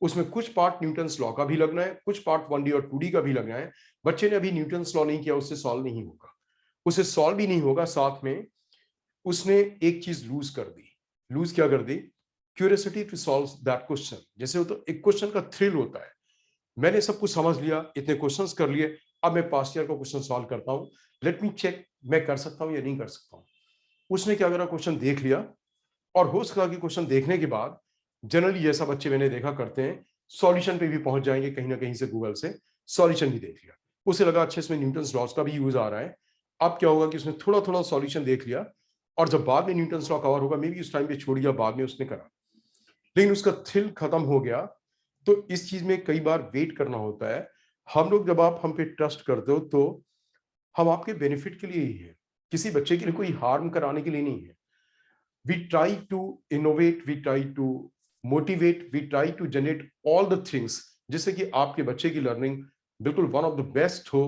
उसमें कुछ पार्ट न्यूटन्स लॉ का भी लगना है, कुछ पार्ट 1D और 2D का भी लगना है। बच्चे ने अभी न्यूटन्स लॉ नहीं किया, उससे सॉल्व नहीं होगा, उसे सॉल्व भी नहीं होगा, साथ में उसने एक चीज लूज कर दी। लूज क्या कर दी? Curiosity to solve that question. जैसे होता एक क्वेश्चन का थ्रिल होता है, मैंने सब कुछ समझ लिया, इतने क्वेश्चंस कर लिए, अब मैं पास्ट ईयर का क्वेश्चन सॉल्व करता हूं, लेट मी चेक मैं कर सकता हूं या नहीं कर सकता हूं। उसने क्या करा, क्वेश्चन देख लिया, और हो सका कि क्वेश्चन देखने के बाद जनरली जैसा बच्चे मैंने देखा करते हैं, सॉल्यूशन पे भी पहुंच जाएंगे कहीं ना कहीं से, गूगल से सॉल्यूशन भी देख लिया, उसे लगा अच्छा इसमें न्यूटन्स लॉज का भी यूज आ रहा है। अब क्या होगा कि उसने थोड़ा थोड़ा सॉल्यूशन देख लिया, और जब बाद में न्यूटन्स लॉ कवर होगा, मे बी उस टाइम पे छोड़ दिया, बाद में उसने करा, लेकिन उसका थ्रिल खत्म हो गया। तो इस चीज में कई बार वेट करना होता है। हम लोग जब आप हम पे ट्रस्ट करते हो तो हम आपके बेनिफिट के लिए ही है, किसी बच्चे के लिए कोई हार्म कराने के लिए नहीं है। We try to innovate, we try to motivate, we try to generate all the things, जिससे कि आपके बच्चे की लर्निंग बिल्कुल वन ऑफ द बेस्ट हो,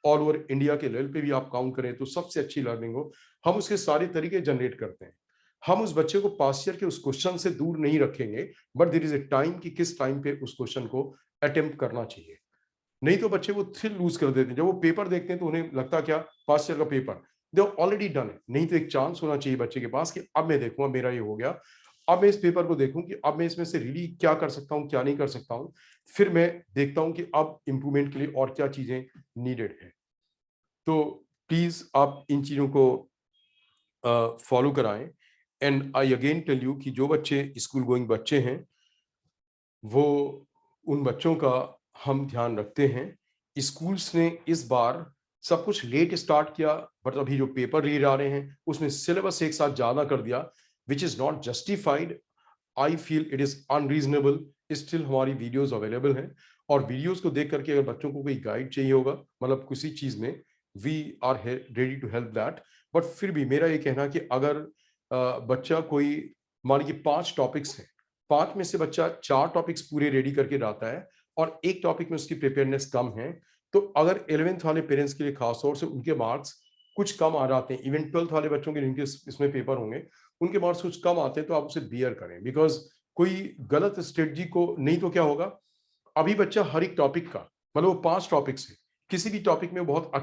ऑल ओवर इंडिया के लेवल पे भी आप काउंट करें तो सबसे अच्छी लर्निंग हो। हम उसके सारे तरीके जनरेट करते हैं। हम उस बच्चे को पास्ट ईयर के उस क्वेश्चन से दूर नहीं रखेंगे, but there is a time कि किस टाइम पे उस क्वेश्चन को अटेम्प्ट करना चाहिए। नहीं तो बच्चे वो थ्रिल लूज कर देते हैं, जब वो पेपर देखते हैं तो उन्हें लगता क्या, पास्ट ईयर का पेपर दे ऑलरेडी डन है। नहीं तो एक चांस होना चाहिए बच्चे के पास कि अब मैं देखूंगा, मेरा ये हो गया, अब मैं इस पेपर को देखूं कि अब मैं इसमें से रियली क्या कर सकता हूं, क्या नहीं कर सकता हूं, फिर मैं देखता हूं कि अब इंप्रूवमेंट के लिए और क्या चीजें नीडेड है। तो प्लीज आप इन चीजों को फॉलो कराएं। And I again tell you कि जो बच्चे स्कूल गोइंग बच्चे हैं, वो उन बच्चों का हम ध्यान रखते हैं। स्कूल्स ने इस बार सब कुछ लेट स्टार्ट किया, बट अभी जो पेपर रीड आ रहे हैं उसमें सिलेबस एक साथ ज्यादा कर दिया, which is not justified. I feel it is unreasonable. Still हमारी वीडियोस अवेलेबल हैं, और वीडियोस को देख करके अगर बच्चों को कोई गाइड चाहिए होगा, मतलब किसी चीज में, we are ready to help that. But फिर भी मेरा ये कहना कि अगर बच्चा कोई, मान लीजिए 5 टॉपिक्स हैं, 5 में से बच्चा 4 टॉपिक्स पूरे रेडी करके लाता है और एक टॉपिक में उसकी प्रिपेयरनेस कम है, तो अगर 11th वाले पेरेंट्स के लिए खासतौर से उनके मार्क्स कुछ कम आ जाते हैं, इवन 12th वाले बच्चों के जिनके इसमें पेपर होंगे उनके मार्क्स कुछ कम आते हैं, तो आप उसे बियर करें, बिकॉज कोई गलत स्ट्रेटजी को, नहीं तो क्या होगा, अभी बच्चा हर एक टॉपिक का, मतलब वो 5 टॉपिक्स है, किसी भी टॉपिक में बहुत अच्छा